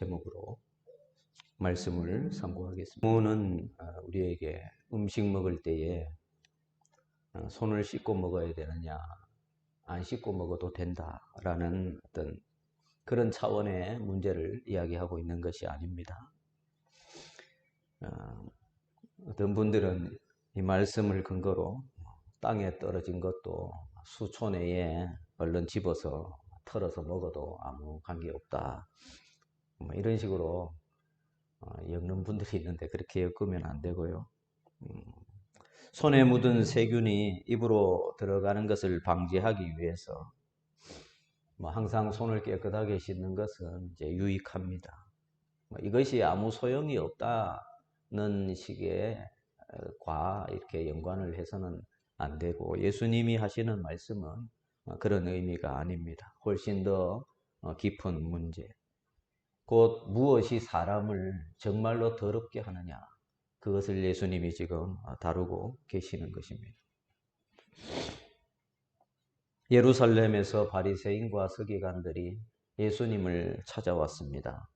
제목으로 말씀을 선고하겠습니다. 부모는 우리에게 음식 먹을 때에 손을 씻고 먹어야 되느냐, 안 씻고 먹어도 된다라는 어떤 그런 차원의 문제를 이야기하고 있는 것이 아닙니다. 어떤 분들은 이 말씀을 근거로 땅에 떨어진 것도 수초 내에 얼른 집어서 털어서 먹어도 아무 관계없다, 이런 식으로 엮는 분들이 있는데 그렇게 엮으면 안 되고요. 손에 묻은 세균이 입으로 들어가는 것을 방지하기 위해서 항상 손을 깨끗하게 씻는 것은 이제 유익합니다. 이것이 아무 소용이 없다는 식의 이렇게 연관을 해서는 안 되고, 예수님이 하시는 말씀은 그런 의미가 아닙니다. 훨씬 더 깊은 문제, 곧 무엇이 사람을 정말로 더럽게 하느냐, 그것을 예수님이 지금 다루고 계시는 것입니다. 예루살렘에서 바리새인과 서기관들이 예수님을 찾아왔습니다.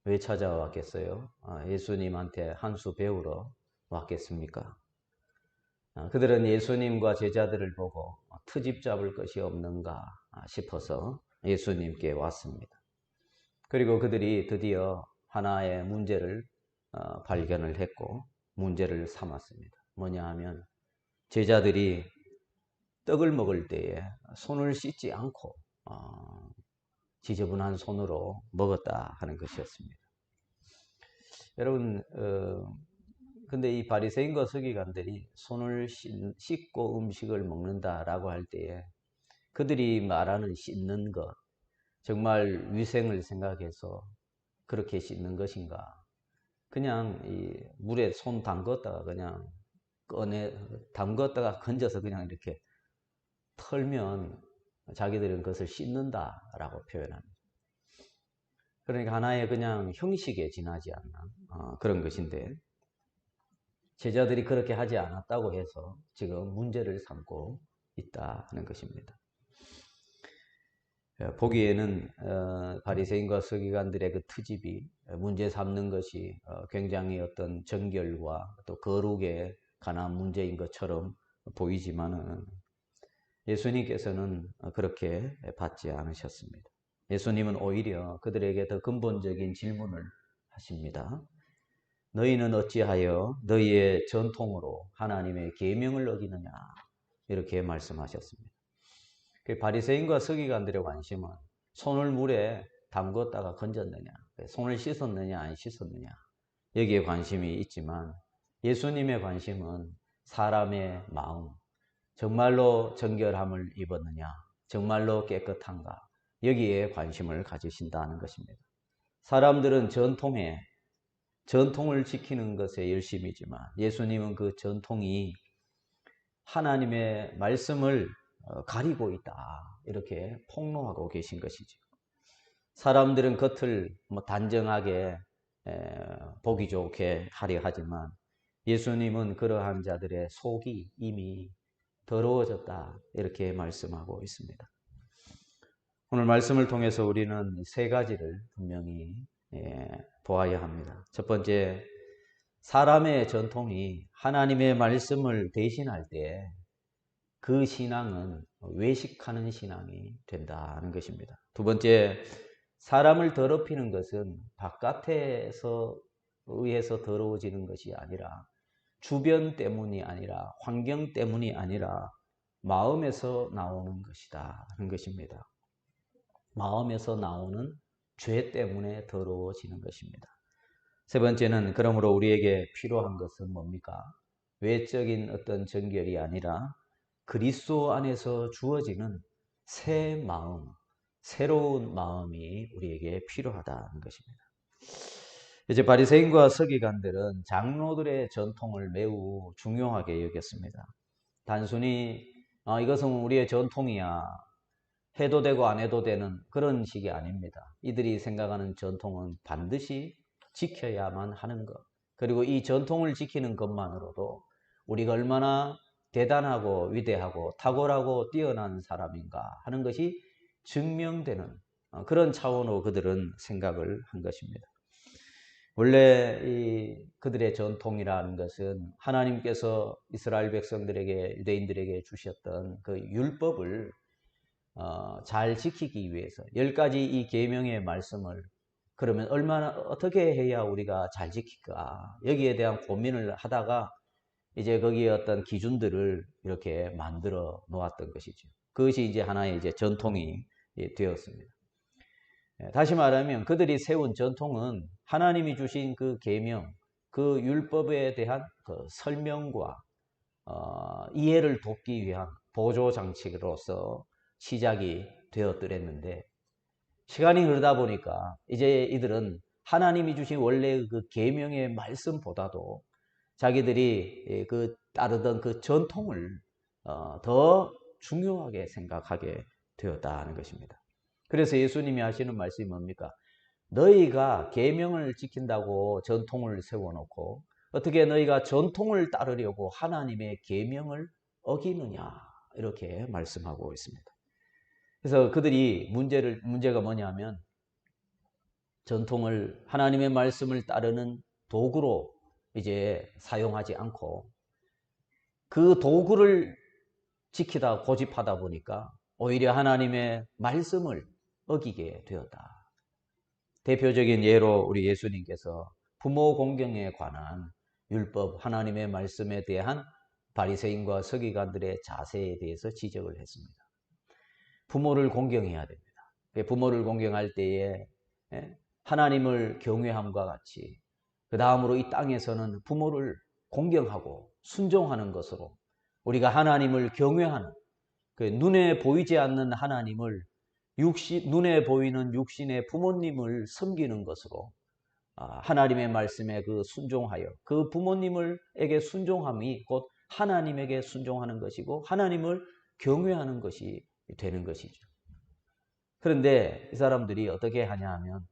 왜 찾아왔겠어요? 예수님한테 한 수 배우러 왔겠습니까? 그들은 예수님과 제자들을 보고 트집 잡을 것이 없는가 싶어서 예수님께 왔습니다. 그리고 그들이 드디어 하나의 문제를 발견을 했고 문제를 삼았습니다. 뭐냐 하면 제자들이 떡을 먹을 때에 손을 씻지 않고 지저분한 손으로 먹었다 하는 것이었습니다. 여러분, 근데 이 바리새인과 서기관들이 손을 씻고 음식을 먹는다라고 할 때에 그들이 말하는 씻는 것, 정말 위생을 생각해서 그렇게 씻는 것인가? 그냥 이 물에 손 담궜다가 그냥 담궜다가 건져서 그냥 이렇게 털면 자기들은 그것을 씻는다라고 표현합니다. 그러니까 하나의 그냥 형식에 지나지 않는 그런 것인데, 제자들이 그렇게 하지 않았다고 해서 지금 문제를 삼고 있다 하는 것입니다. 보기에는 바리새인과 서기관들의 그 트집이 문제 삼는 것이 굉장히 어떤 정결과 또 거룩에 관한 문제인 것처럼 보이지만은 예수님께서는 그렇게 받지 않으셨습니다. 예수님은 오히려 그들에게 더 근본적인 질문을 하십니다. 너희는 어찌하여 너희의 전통으로 하나님의 계명을 어기느냐, 이렇게 말씀하셨습니다. 바리새인과 서기관들의 관심은 손을 물에 담궜다가 건졌느냐, 손을 씻었느냐 안 씻었느냐, 여기에 관심이 있지만 예수님의 관심은 사람의 마음, 정말로 정결함을 입었느냐, 정말로 깨끗한가, 여기에 관심을 가지신다는 것입니다. 사람들은 전통을 지키는 것에 열심이지만 예수님은 그 전통이 하나님의 말씀을 가리고 있다, 이렇게 폭로하고 계신 것이죠. 사람들은 겉을 단정하게 보기 좋게 하려 하지만 예수님은 그러한 자들의 속이 이미 더러워졌다, 이렇게 말씀하고 있습니다. 오늘 말씀을 통해서 우리는 세 가지를 분명히 보아야 합니다. 첫 번째, 사람의 전통이 하나님의 말씀을 대신할 때 그 신앙은 외식하는 신앙이 된다는 것입니다. 두 번째, 사람을 더럽히는 것은 바깥에서 의해서 더러워지는 것이 아니라, 주변 때문이 아니라, 환경 때문이 아니라 마음에서 나오는 것이다 하는 것입니다. 마음에서 나오는 죄 때문에 더러워지는 것입니다. 세 번째는, 그러므로 우리에게 필요한 것은 뭡니까? 외적인 어떤 정결이 아니라 그리스도 안에서 주어지는 새 마음, 새로운 마음이 우리에게 필요하다는 것입니다. 이제 바리새인과 서기관들은 장로들의 전통을 매우 중요하게 여겼습니다. 단순히 이것은 우리의 전통이야, 해도 되고 안 해도 되는 그런 식이 아닙니다. 이들이 생각하는 전통은 반드시 지켜야만 하는 것, 그리고 이 전통을 지키는 것만으로도 우리가 얼마나 대단하고 위대하고 탁월하고 뛰어난 사람인가 하는 것이 증명되는 그런 차원으로 그들은 생각을 한 것입니다. 원래 그들의 전통이라는 것은 하나님께서 이스라엘 백성들에게, 유대인들에게 주셨던 그 율법을 잘 지키기 위해서 10가지 이 계명의 말씀을 그러면 어떻게 해야 우리가 잘 지킬까? 여기에 대한 고민을 하다가 이제 거기에 어떤 기준들을 이렇게 만들어 놓았던 것이죠. 그것이 이제 하나의 이제 전통이 되었습니다. 다시 말하면 그들이 세운 전통은 하나님이 주신 그 계명, 그 율법에 대한 그 설명과 이해를 돕기 위한 보조 장치로서 시작이 되었더랬는데 시간이 흐르다 보니까 이제 이들은 하나님이 주신 원래 그 계명의 말씀보다도 자기들이 그 따르던 그 전통을 더 중요하게 생각하게 되었다는 것입니다. 그래서 예수님이 하시는 말씀이 뭡니까? 너희가 계명을 지킨다고 전통을 세워놓고 어떻게 너희가 전통을 따르려고 하나님의 계명을 어기느냐 이렇게 말씀하고 있습니다. 그래서 그들이 문제가 뭐냐면 전통을 하나님의 말씀을 따르는 도구로 이제 사용하지 않고 그 도구를 지키다 고집하다 보니까 오히려 하나님의 말씀을 어기게 되었다. 대표적인 예로 우리 예수님께서 부모 공경에 관한 율법 하나님의 말씀에 대한 바리새인과 서기관들의 자세에 대해서 지적을 했습니다. 부모를 공경해야 됩니다. 부모를 공경할 때에 하나님을 경외함과 같이 그 다음으로 이 땅에서는 부모를 공경하고 순종하는 것으로 우리가 하나님을 경외하는 그 눈에 보이지 않는 하나님을 눈에 보이는 육신의 부모님을 섬기는 것으로 하나님의 말씀에 그 순종하여 그 부모님에게 순종함이 곧 하나님에게 순종하는 것이고 하나님을 경외하는 것이 되는 것이죠. 그런데 이 사람들이 어떻게 하냐 하면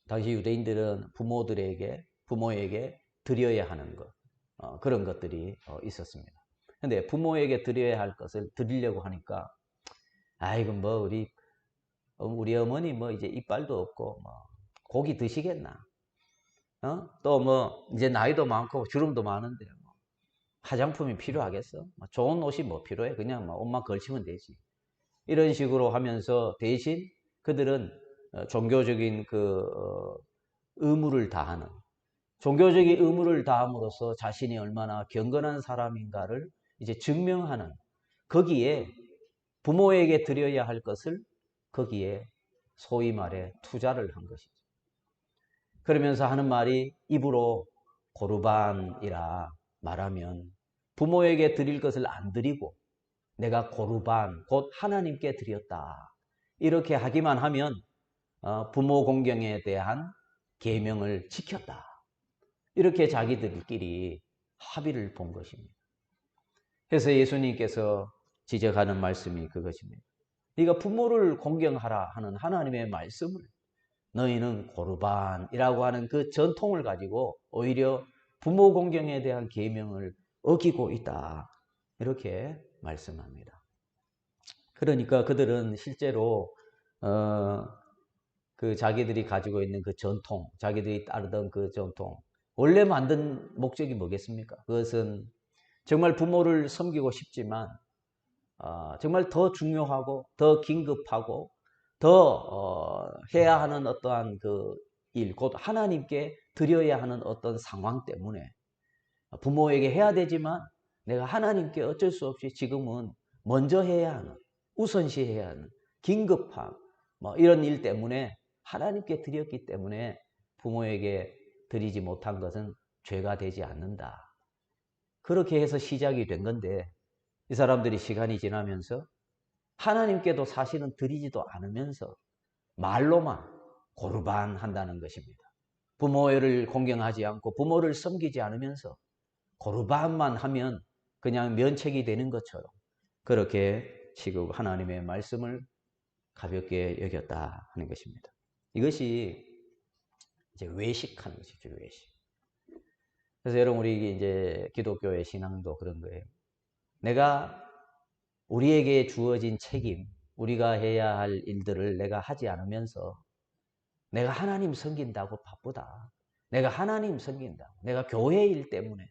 당시 유대인들은 부모에게 드려야 하는 것 그런 것들이 있었습니다. 근데 부모에게 드려야 할 것을 드리려고 하니까 아이고 뭐 우리 어머니 뭐 이제 이빨도 없고 뭐 고기 드시겠나? 또 뭐 이제 나이도 많고 주름도 많은데 뭐 화장품이 필요하겠어? 뭐 좋은 옷이 뭐 필요해? 그냥 뭐 옷만 걸치면 되지. 이런 식으로 하면서 대신 그들은 종교적인 의무를 다하는 종교적인 의무를 다함으로써 자신이 얼마나 경건한 사람인가를 이제 증명하는 거기에 부모에게 드려야 할 것을 거기에 소위 말해 투자를 한 것이죠. 그러면서 하는 말이 입으로 고르반이라 말하면 부모에게 드릴 것을 안 드리고 내가 고르반 곧 하나님께 드렸다. 이렇게 하기만 하면 부모 공경에 대한 계명을 지켰다. 이렇게 자기들끼리 합의를 본 것입니다. 그래서 예수님께서 지적하는 말씀이 그것입니다. 네가 부모를 공경하라 하는 하나님의 말씀을 너희는 고르반이라고 하는 그 전통을 가지고 오히려 부모 공경에 대한 계명을 어기고 있다. 이렇게 말씀합니다. 그러니까 그들은 실제로 그 자기들이 가지고 있는 그 전통, 자기들이 따르던 그 전통, 원래 만든 목적이 뭐겠습니까? 그것은 정말 부모를 섬기고 싶지만 정말 더 중요하고 더 긴급하고 더 해야 하는 어떠한 그 일, 곧 하나님께 드려야 하는 어떤 상황 때문에 부모에게 해야 되지만 내가 하나님께 어쩔 수 없이 지금은 먼저 해야 하는, 우선시해야 하는 긴급함, 뭐 이런 일 때문에 하나님께 드렸기 때문에 부모에게 드리지 못한 것은 죄가 되지 않는다. 그렇게 해서 시작이 된 건데 이 사람들이 시간이 지나면서 하나님께도 사실은 드리지도 않으면서 말로만 고르반 한다는 것입니다. 부모를 공경하지 않고 부모를 섬기지 않으면서 고르반만 하면 그냥 면책이 되는 것처럼 그렇게 지금 하나님의 말씀을 가볍게 여겼다 하는 것입니다. 이것이 이제 외식하는 것이죠, 외식. 그래서 여러분 우리 이제 기독교의 신앙도 그런 거예요. 내가 우리에게 주어진 책임, 우리가 해야 할 일들을 내가 하지 않으면서 내가 하나님 섬긴다고 바쁘다. 내가 하나님 섬긴다. 내가 교회 일 때문에.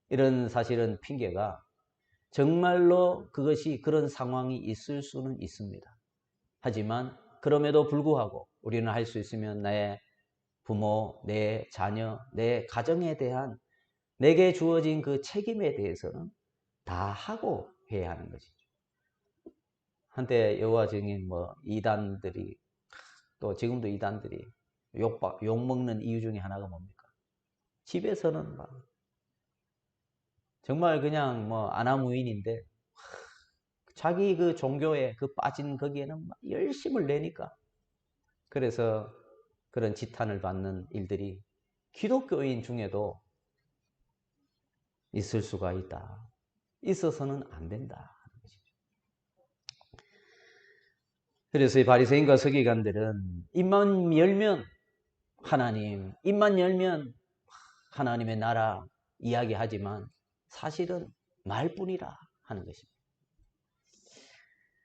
이런 사실은 핑계가 정말로 그것이 그런 상황이 있을 수는 있습니다. 하지만 그럼에도 불구하고 우리는 할 수 있으면 내 부모, 내 자녀, 내 가정에 대한 내게 주어진 그 책임에 대해서는 다 하고 해야 하는 것이죠. 한때 여호와 증인 이단들이 또 지금도 이단들이 욕먹는 이유 중에 하나가 뭡니까? 집에서는 막 정말 그냥 아나무인인데 자기 그 종교에 그 빠진 거기에는 막 열심을 내니까 그래서 그런 지탄을 받는 일들이 기독교인 중에도 있을 수가 있다. 있어서는 안 된다. 그래서 이 바리새인과 서기관들은 입만 열면 하나님, 입만 열면 하나님의 나라 이야기하지만 사실은 말뿐이라 하는 것입니다.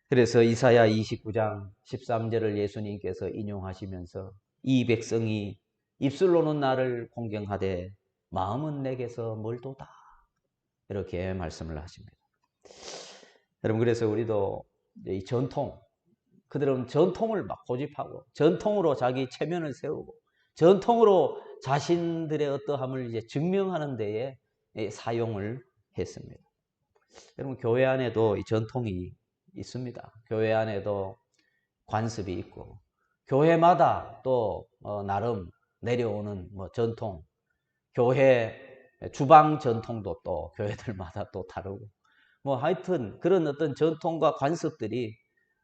그래서 이사야 29장 13절을 예수님께서 인용하시면서 이 백성이 입술로는 나를 공경하되 마음은 내게서 멀도다. 이렇게 말씀을 하십니다. 여러분 그래서 우리도 이 전통, 그들은 전통을 막 고집하고 전통으로 자기 체면을 세우고 전통으로 자신들의 어떠함을 이제 증명하는 데에 사용을 했습니다. 여러분 교회 안에도 이 전통이 있습니다. 교회 안에도 관습이 있고 교회마다 또 나름 내려오는 전통, 교회 주방 전통도 또 교회들마다 또 다르고 하여튼 그런 어떤 전통과 관습들이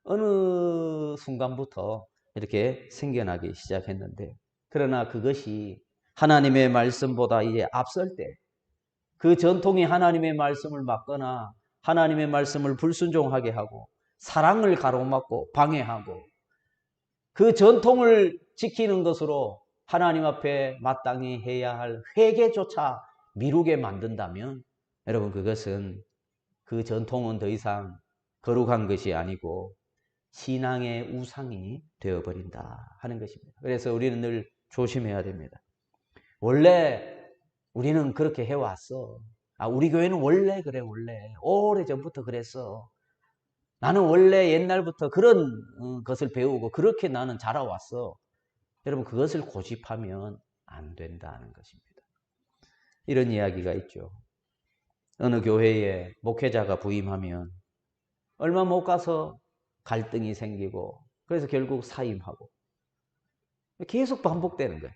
어느 순간부터 이렇게 생겨나기 시작했는데 그러나 그것이 하나님의 말씀보다 이제 앞설 때 그 전통이 하나님의 말씀을 막거나 하나님의 말씀을 불순종하게 하고 사랑을 가로막고 방해하고 그 전통을 지키는 것으로 하나님 앞에 마땅히 해야 할 회개조차 미루게 만든다면 여러분 그것은 그 전통은 더 이상 거룩한 것이 아니고 신앙의 우상이 되어버린다 하는 것입니다. 그래서 우리는 늘 조심해야 됩니다. 원래 우리는 그렇게 해왔어. 우리 교회는 원래 그래 원래. 오래전부터 그랬어. 나는 원래 옛날부터 그런 것을 배우고 그렇게 나는 자라왔어. 여러분 그것을 고집하면 안 된다는 것입니다. 이런 이야기가 있죠. 어느 교회에 목회자가 부임하면 얼마 못 가서 갈등이 생기고 그래서 결국 사임하고 계속 반복되는 거예요.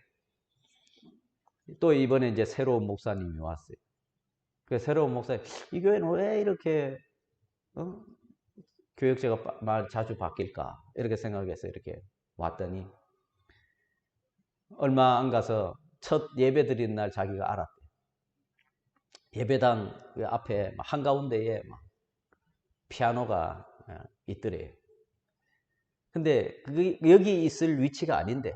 또 이번에 이제 새로운 목사님이 왔어요. 그 새로운 목사님, 이 교회는 왜 이렇게 교역자가 자주 바뀔까? 이렇게 생각해서 이렇게 왔더니 얼마 안 가서 첫 예배 드리는 날 자기가 알았대요. 예배당 앞에 한가운데에 피아노가 있더래요. 근데 여기 있을 위치가 아닌데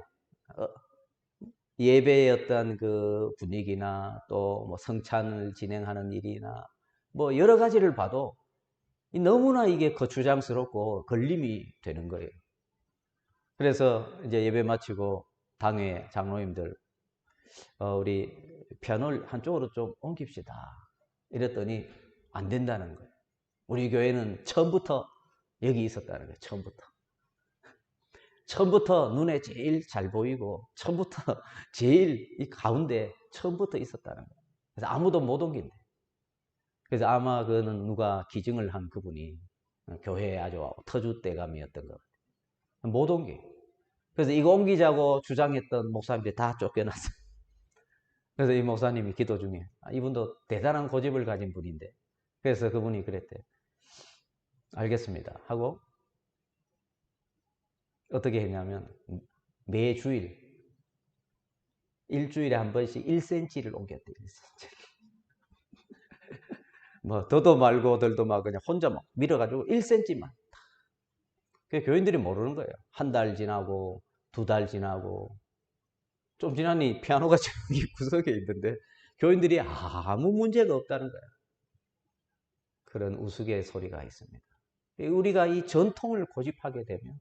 예배의 어떤 그 분위기나 또 성찬을 진행하는 일이나 여러 가지를 봐도 너무나 이게 거추장스럽고 걸림이 되는 거예요. 그래서 이제 예배 마치고 당회 장로님들 우리 피아노를 한쪽으로 좀 옮깁시다. 이랬더니 안 된다는 거예요. 우리 교회는 처음부터 여기 있었다는 거예요. 처음부터 눈에 제일 잘 보이고 처음부터 제일 이 가운데 처음부터 있었다는 거예요. 그래서 아무도 못 옮긴대. 그래서 아마 그는 누가 기증을 한 그분이 교회에 아주 터줏대감이었던 것 같아요. 못 옮겨. 그래서 이거 옮기자고 주장했던 목사님들이 다 쫓겨났어요. 그래서 이 목사님이 기도 중에 이분도 대단한 고집을 가진 분인데 그래서 그분이 그랬대요. 알겠습니다 하고 어떻게 했냐면 매주일 일주일에 한 번씩 1cm를 옮겼대요. 1cm. 더도 말고 덜도 막 그냥 혼자 막 밀어가지고 1cm만. 그 교인들이 모르는 거예요. 한 달 지나고 2달 지나고 좀 지나니 피아노가 저기 구석에 있는데 교인들이 아무 문제가 없다는 거예요. 그런 우스갯소리가 있습니다. 우리가 이 전통을 고집하게 되면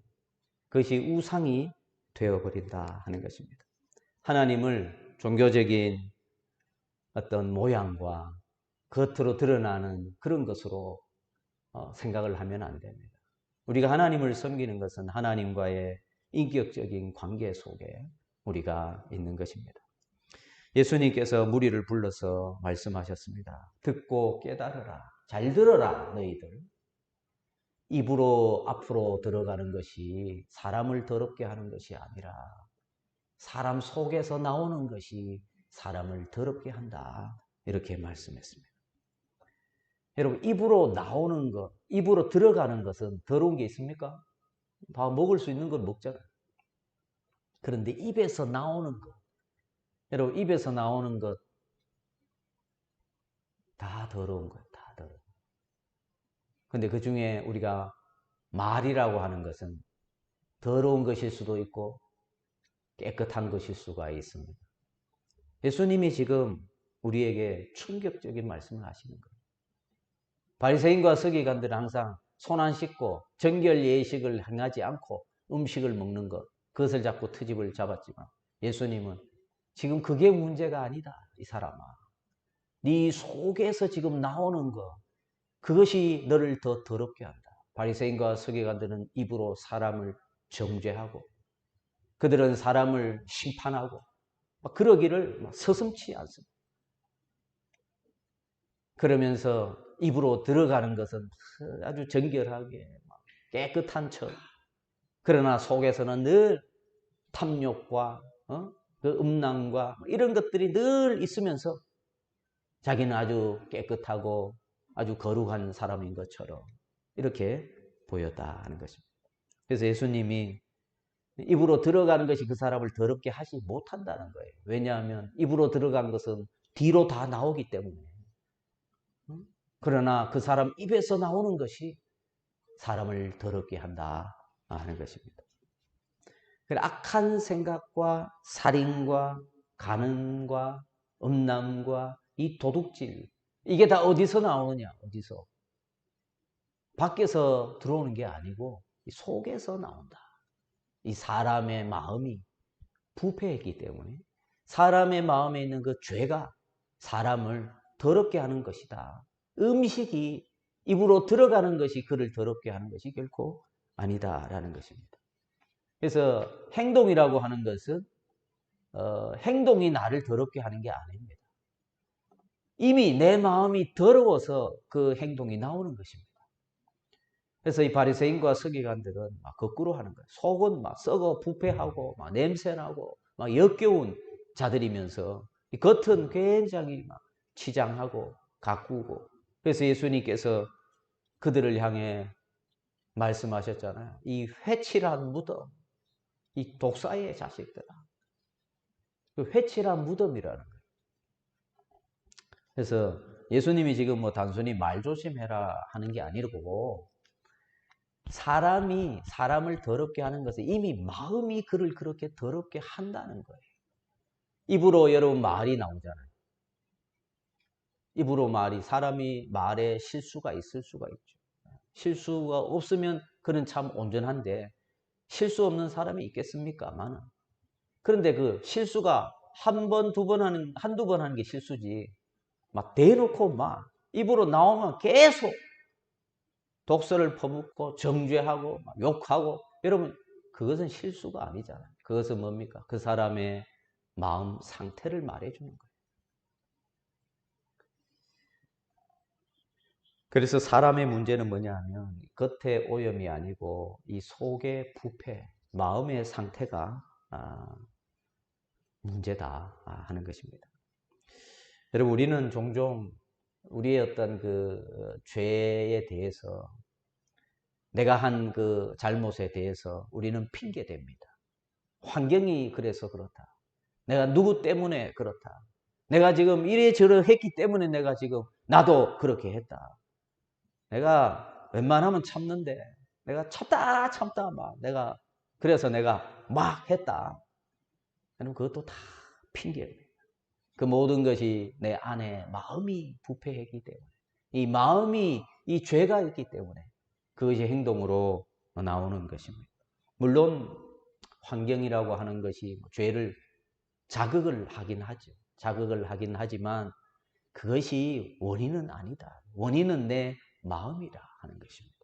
그것이 우상이 되어버린다 하는 것입니다. 하나님을 종교적인 어떤 모양과 겉으로 드러나는 그런 것으로 생각을 하면 안 됩니다. 우리가 하나님을 섬기는 것은 하나님과의 인격적인 관계 속에 우리가 있는 것입니다. 예수님께서 무리를 불러서 말씀하셨습니다. 듣고 깨달으라. 잘 들어라 너희들. 입으로 앞으로 들어가는 것이 사람을 더럽게 하는 것이 아니라 사람 속에서 나오는 것이 사람을 더럽게 한다. 이렇게 말씀했습니다. 여러분, 입으로 나오는 것, 입으로 들어가는 것은 더러운 게 있습니까? 다 먹을 수 있는 걸 먹잖아요. 그런데 입에서 나오는 것, 여러분, 입에서 나오는 것 다 더러운 거예요. 다 더러워. 근데 그 중에 우리가 말이라고 하는 것은 더러운 것일 수도 있고 깨끗한 것일 수가 있습니다. 예수님이 지금 우리에게 충격적인 말씀을 하시는 거예요. 바리새인과 서기관들은 항상 손 안 씻고 정결 예식을 행하지 않고 음식을 먹는 것, 그것을 자꾸 트집을 잡았지만 예수님은 지금 그게 문제가 아니다. 이 사람아. 네 속에서 지금 나오는 것, 그것이 너를 더 더럽게 한다. 바리새인과 서기관들은 입으로 사람을 정죄하고 그들은 사람을 심판하고 그러기를 서슴지 않습니다. 그러면서 입으로 들어가는 것은 아주 정결하게 깨끗한 척. 그러나 속에서는 늘 탐욕과 그 음란과 이런 것들이 늘 있으면서 자기는 아주 깨끗하고 아주 거룩한 사람인 것처럼 이렇게 보였다 하는 것입니다. 그래서 예수님이 입으로 들어가는 것이 그 사람을 더럽게 하지 못한다는 거예요. 왜냐하면 입으로 들어간 것은 뒤로 다 나오기 때문에. 그러나 그 사람 입에서 나오는 것이 사람을 더럽게 한다 하는 것입니다. 악한 생각과 살인과 간음과 음란과 이 도둑질, 이게 다 어디서 나오느냐? 어디서? 밖에서 들어오는 게 아니고 속에서 나온다. 이 사람의 마음이 부패했기 때문에 사람의 마음에 있는 그 죄가 사람을 더럽게 하는 것이다. 음식이 입으로 들어가는 것이 그를 더럽게 하는 것이 결코 아니다라는 것입니다. 그래서 행동이라고 하는 것은 행동이 나를 더럽게 하는 게 아닙니다. 이미 내 마음이 더러워서 그 행동이 나오는 것입니다. 그래서 이 바리새인과 서기관들은 막 거꾸로 하는 거예요. 속은 막 썩어 부패하고 막 냄새나고 막 역겨운 자들이면서 겉은 굉장히 막 치장하고 가꾸고. 그래서 예수님께서 그들을 향해 말씀하셨잖아요. 이 회칠한 무덤, 이 독사의 자식들아. 그 회칠한 무덤이라는 거예요. 그래서 예수님이 지금 뭐 단순히 말 조심해라 하는 게 아니고 사람이 사람을 더럽게 하는 것은 이미 마음이 그를 그렇게 더럽게 한다는 거예요. 입으로 여러분 말이 나오잖아요. 입으로 말이, 사람이 말에 실수가 있을 수가 있죠. 실수가 없으면 그는 참 온전한데 실수 없는 사람이 있겠습니까? 많아. 그런데 그 실수가 한 번, 두 번 하는, 한두 번 하는 게 실수지. 막 대놓고 막 입으로 나오면 계속 독설을 퍼붓고 정죄하고 욕하고. 여러분, 그것은 실수가 아니잖아요. 그것은 뭡니까? 그 사람의 마음 상태를 말해주는 거예요. 그래서 사람의 문제는 뭐냐 하면 겉의 오염이 아니고 이 속의 부패, 마음의 상태가 문제다 하는 것입니다. 여러분, 우리는 종종 우리의 어떤 그 죄에 대해서, 내가 한 그 잘못에 대해서 우리는 핑계댑니다. 환경이 그래서 그렇다. 내가 누구 때문에 그렇다. 내가 지금 이래저래 했기 때문에 내가 지금 나도 그렇게 했다. 내가 웬만하면 참는데 내가 참다 그래서 내가 막 했다. 그럼 그것도 다 핑계입니다. 그 모든 것이 내 안에 마음이 부패했기 때문에, 이 마음이 이 죄가 있기 때문에 그것이 행동으로 나오는 것입니다. 물론 환경이라고 하는 것이 죄를 자극을 하긴 하죠. 자극을 하긴 하지만 그것이 원인은 아니다. 원인은 내 마음이라 하는 것입니다.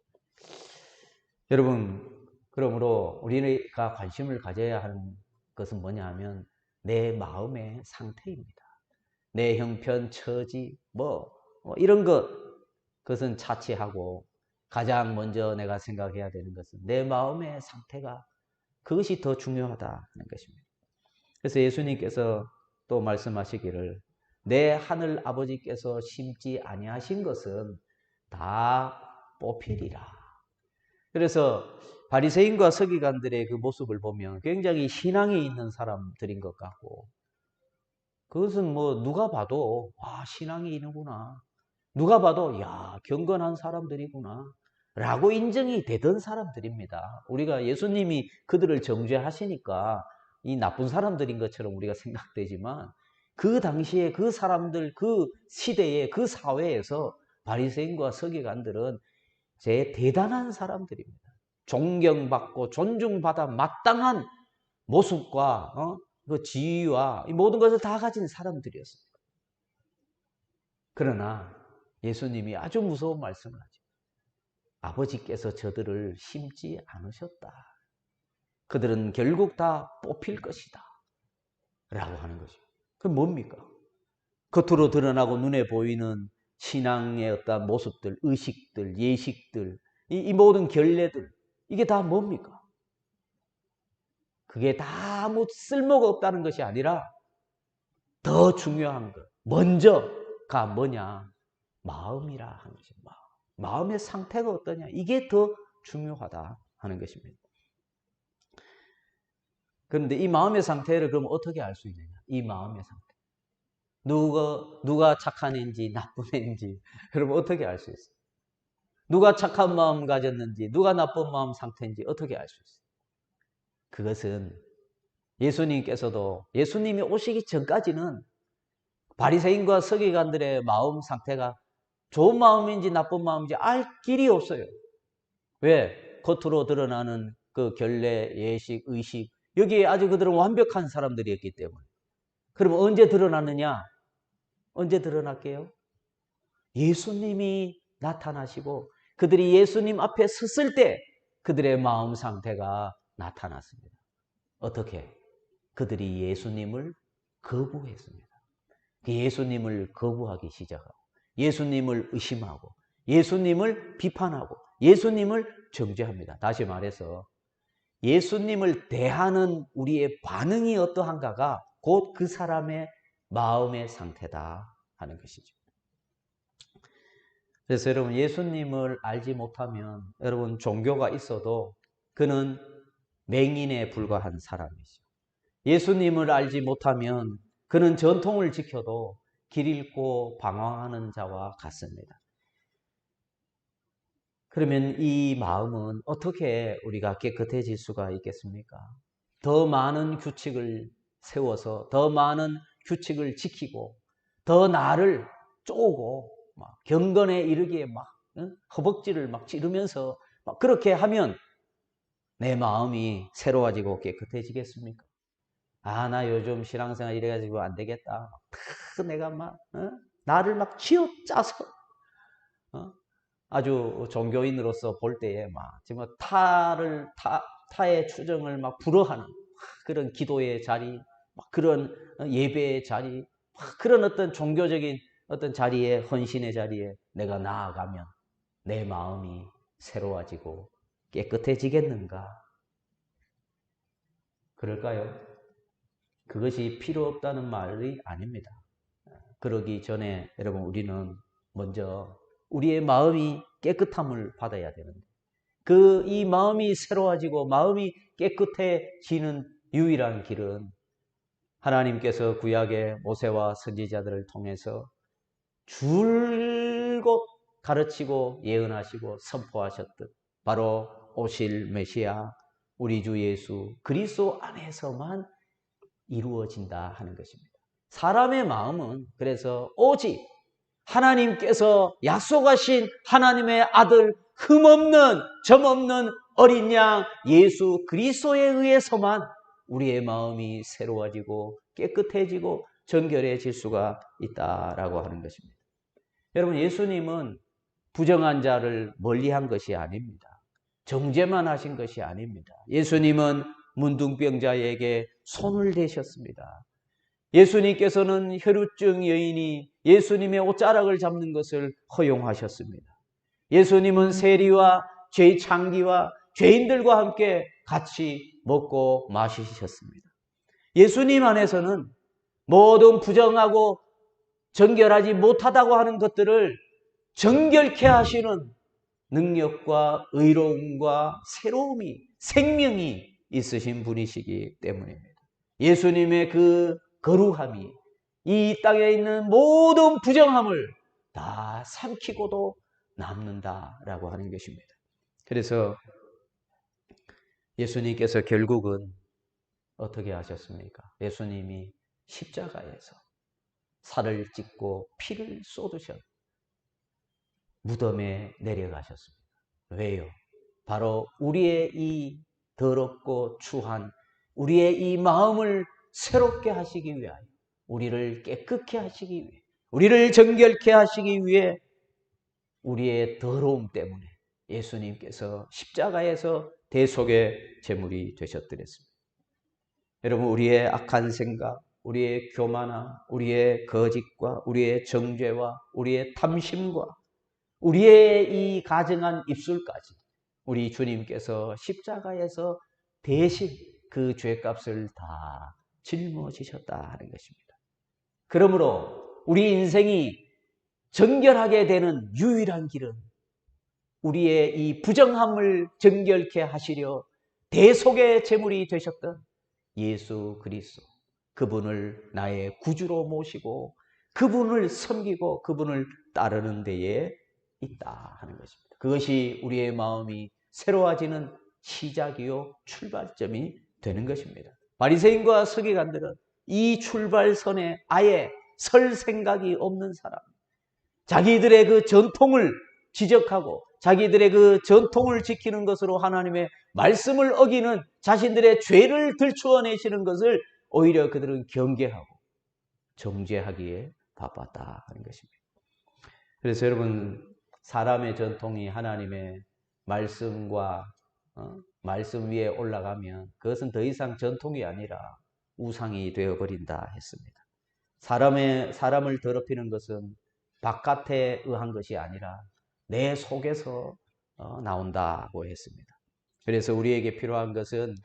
여러분, 그러므로 우리가 관심을 가져야 하는 것은 뭐냐 하면 내 마음의 상태입니다. 내 형편, 처지, 이런 그것은 차치하고 가장 먼저 내가 생각해야 되는 것은 내 마음의 상태가 그것이 더 중요하다 하는 것입니다. 그래서 예수님께서 또 말씀하시기를 내 하늘 아버지께서 심지 아니하신 것은 다 뽑히리라. 그래서 바리새인과 서기관들의 그 모습을 보면 굉장히 신앙이 있는 사람들인 것 같고 그것은 누가 봐도 신앙이 있는구나. 누가 봐도 경건한 사람들이구나. 라고 인정이 되던 사람들입니다. 우리가 예수님이 그들을 정죄하시니까 이 나쁜 사람들인 것처럼 우리가 생각되지만 그 당시에 그 사람들, 그 시대에 그 사회에서 바리새인과 서기관들은 제 대단한 사람들입니다. 존경받고 존중받아 마땅한 모습과 그 지위와 이 모든 것을 다 가진 사람들이었습니다. 그러나 예수님이 아주 무서운 말씀을 하죠. 아버지께서 저들을 심지 않으셨다. 그들은 결국 다 뽑힐 것이다. 라고 하는 거죠. 그럼 뭡니까? 겉으로 드러나고 눈에 보이는 신앙의 어떤 모습들, 의식들, 예식들, 이 모든 결례들, 이게 다 뭡니까? 그게 다 아무 쓸모가 없다는 것이 아니라 더 중요한 것, 먼저가 뭐냐? 마음이라 하는 것입니다. 마음의 상태가 어떠냐? 이게 더 중요하다 하는 것입니다. 그런데 이 마음의 상태를 그럼 어떻게 알 수 있느냐? 이 마음의 상태. 누가 착한 애인지 나쁜 애인지 그러면 어떻게 알 수 있어요? 누가 착한 마음 가졌는지 누가 나쁜 마음 상태인지 어떻게 알 수 있어요? 그것은 예수님께서도 예수님이 오시기 전까지는 바리새인과 서기관들의 마음 상태가 좋은 마음인지 나쁜 마음인지 알 길이 없어요. 왜? 겉으로 드러나는 그 결례, 예식, 의식 여기에 아주 그들은 완벽한 사람들이었기 때문에. 그러면 언제 드러나느냐? 언제 드러날게요? 예수님이 나타나시고 그들이 예수님 앞에 섰을 때 그들의 마음 상태가 나타났습니다. 어떻게? 그들이 예수님을 거부했습니다. 예수님을 거부하기 시작하고 예수님을 의심하고 예수님을 비판하고 예수님을 정죄합니다. 다시 말해서 예수님을 대하는 우리의 반응이 어떠한가가 곧 그 사람의 마음의 상태다 하는 것이죠. 그래서 여러분 예수님을 알지 못하면 여러분 종교가 있어도 그는 맹인에 불과한 사람이죠. 예수님을 알지 못하면 그는 전통을 지켜도 길 잃고 방황하는 자와 같습니다. 그러면 이 마음은 어떻게 우리가 깨끗해질 수가 있겠습니까? 더 많은 규칙을 세워서 더 많은 규칙을 지키고 더 나를 쪼고 막 경건에 이르기에 막 허벅지를 막 찌르면서 막 그렇게 하면 내 마음이 새로워지고 깨끗해지겠습니까? 나 요즘 신앙생활 이래가지고 안 되겠다. 내가 막 나를 막 쥐어짜서 아주 종교인으로서 볼 때에 막 정말 타의 추정을 막 불허하는 그런 기도의 자리, 막 그런 예배의 자리, 막 그런 어떤 종교적인 어떤 자리에 헌신의 자리에 내가 나아가면 내 마음이 새로워지고 깨끗해지겠는가? 그럴까요? 그것이 필요 없다는 말이 아닙니다. 그러기 전에 여러분 우리는 먼저 우리의 마음이 깨끗함을 받아야 되는데 이 마음이 새로워지고 마음이 깨끗해지는 유일한 길은 하나님께서 구약의 모세와 선지자들을 통해서 줄곧 가르치고 예언하시고 선포하셨듯 바로 오실 메시아 우리 주 예수 그리스도 안에서만 이루어진다 하는 것입니다. 사람의 마음은 그래서 오직 하나님께서 약속하신 하나님의 아들 흠없는 점없는 어린 양 예수 그리스도에 의해서만 우리의 마음이 새로워지고 깨끗해지고 정결해질 수가 있다라고 하는 것입니다. 여러분, 예수님은 부정한 자를 멀리한 것이 아닙니다. 정죄만 하신 것이 아닙니다. 예수님은 문둥병자에게 손을 대셨습니다. 예수님께서는 혈루증 여인이 예수님의 옷자락을 잡는 것을 허용하셨습니다. 예수님은 세리와 죄창기와 죄인들과 함께 같이 먹고 마시셨습니다. 예수님 안에서는 모든 부정하고 정결하지 못하다고 하는 것들을 정결케 하시는 능력과 의로움과 새로움이, 생명이 있으신 분이시기 때문입니다. 예수님의 그 거룩함이 이 땅에 있는 모든 부정함을 다 삼키고도 남는다라고 하는 것입니다. 그래서 예수님께서 결국은 어떻게 하셨습니까? 예수님이 십자가에서 살을 찢고 피를 쏟으셨 무덤에 내려가셨습니다. 왜요? 바로 우리의 이 더럽고 추한 우리의 이 마음을 새롭게 하시기 위하여, 우리를 깨끗게 하시기 위해, 우리를 정결케 하시기 위해 우리의 더러움 때문에 예수님께서 십자가에서 대속의 제물이 되셨더랬습니다. 여러분, 우리의 악한 생각, 우리의 교만함, 우리의 거짓과 우리의 정죄와 우리의 탐심과 우리의 이 가증한 입술까지 우리 주님께서 십자가에서 대신 그 죄값을 다 짊어지셨다 하는 것입니다. 그러므로 우리 인생이 정결하게 되는 유일한 길은 우리의 이 부정함을 정결케 하시려 대속의 제물이 되셨던 예수 그리스도, 그분을 나의 구주로 모시고 그분을 섬기고 그분을 따르는 데에 있다 하는 것입니다. 그것이 우리의 마음이 새로워지는 시작이요 출발점이 되는 것입니다. 바리새인과 서기관들은 이 출발선에 아예 설 생각이 없는 사람, 자기들의 그 전통을 지적하고 자기들의 그 전통을 지키는 것으로 하나님의 말씀을 어기는 자신들의 죄를 들추어내시는 것을 오히려 그들은 경계하고 정죄하기에 바빴다 하는 것입니다. 그래서 여러분, 사람의 전통이 하나님의 말씀과 말씀 위에 올라가면 그것은 더 이상 전통이 아니라 우상이 되어버린다 했습니다. 사람을 더럽히는 것은 바깥에 의한 것이 아니라 내 속에서 나온다고 했습니다. 그래서 우리에게 필요한 것은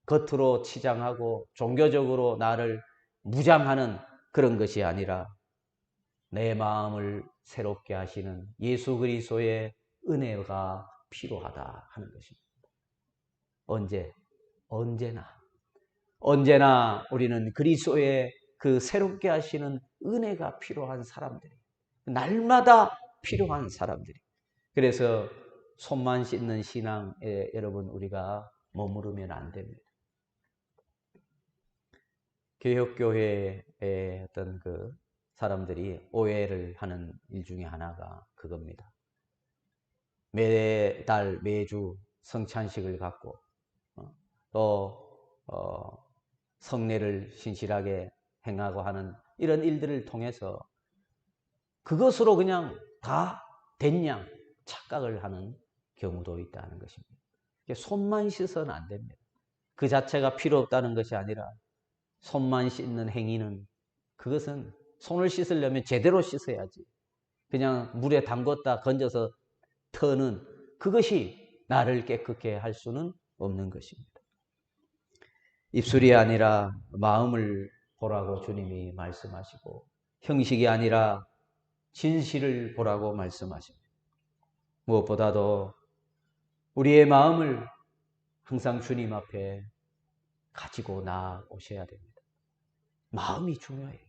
겉으로 치장하고 종교적으로 나를 무장하는 그런 것이 아니라 내 마음을 새롭게 하시는 예수 그리스도의 은혜가 필요하다 하는 것입니다. 언제나 우리는 그리스도의 그 새롭게 하시는 은혜가 필요한 사람들이, 날마다 필요한 사람들이. 그래서 손만 씻는 신앙에 여러분 우리가 머무르면 안 됩니다. 개혁교회의 어떤 그 사람들이 오해를 하는 일 중에 하나가 그겁니다. 매달 매주 성찬식을 갖고 또 성례를 신실하게 행하고 하는 이런 일들을 통해서 그것으로 그냥 다 됐냐 착각을 하는 경우도 있다는 것입니다. 손만 씻어는 안 됩니다. 그 자체가 필요 없다는 것이 아니라 손만 씻는 행위는, 그것은 손을 씻으려면 제대로 씻어야지. 그냥 물에 담궜다 건져서 터는 그것이 나를 깨끗게 할 수는 없는 것입니다. 입술이 아니라 마음을 보라고 주님이 말씀하시고, 형식이 아니라 진실을 보라고 말씀하십니다. 무엇보다도 우리의 마음을 항상 주님 앞에 가지고 나오셔야 됩니다. 마음이 중요해요.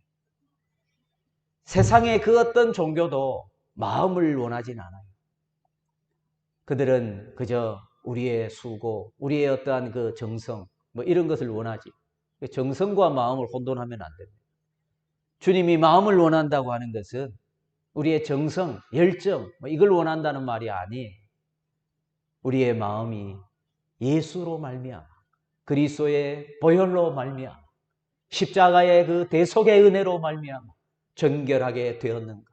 세상의 그 어떤 종교도 마음을 원하진 않아요. 그들은 그저 우리의 수고, 우리의 어떠한 그 정성, 이런 것을 원하지. 정성과 마음을 혼돈하면 안 됩니다. 주님이 마음을 원한다고 하는 것은 우리의 정성, 열정, 이걸 원한다는 말이 아니에요. 우리의 마음이 예수로 말미암아 그리스도의 보혈로 말미암아 십자가의 그 대속의 은혜로 말미암아 정결하게 되었는가?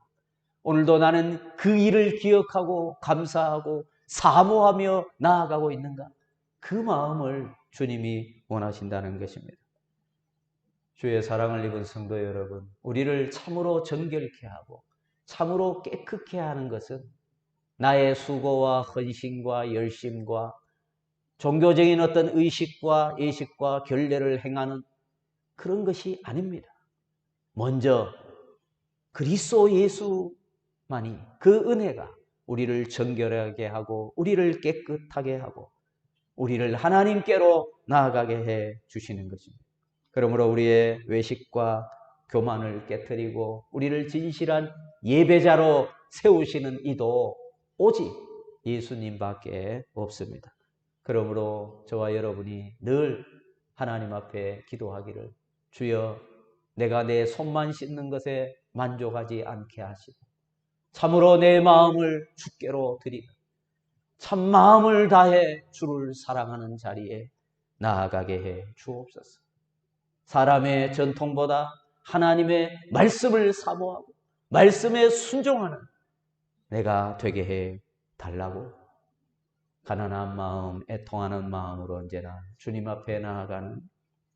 오늘도 나는 그 일을 기억하고 감사하고 사모하며 나아가고 있는가? 그 마음을 주님이 원하신다는 것입니다. 주의 사랑을 입은 성도 여러분, 우리를 참으로 정결케 하고 참으로 깨끗게 하는 것은 나의 수고와 헌신과 열심과 종교적인 어떤 의식과 예식과 결례를 행하는 그런 것이 아닙니다. 먼저 그리스도 예수만이 그 은혜가 우리를 정결하게 하고 우리를 깨끗하게 하고 우리를 하나님께로 나아가게 해 주시는 것입니다. 그러므로 우리의 외식과 교만을 깨트리고 우리를 진실한 예배자로 세우시는 이도 오직 예수님밖에 없습니다. 그러므로 저와 여러분이 늘 하나님 앞에 기도하기를 주여 내가 내 손만 씻는 것에 만족하지 않게 하시고 참으로 내 마음을 주께로 드리고 참 마음을 다해 주를 사랑하는 자리에 나아가게 해 주옵소서. 사람의 전통보다 하나님의 말씀을 사모하고 말씀에 순종하는 내가 되게 해 달라고 가난한 마음, 애통하는 마음으로 언제나 주님 앞에 나아가는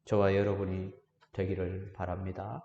저와 여러분이 되기를 바랍니다.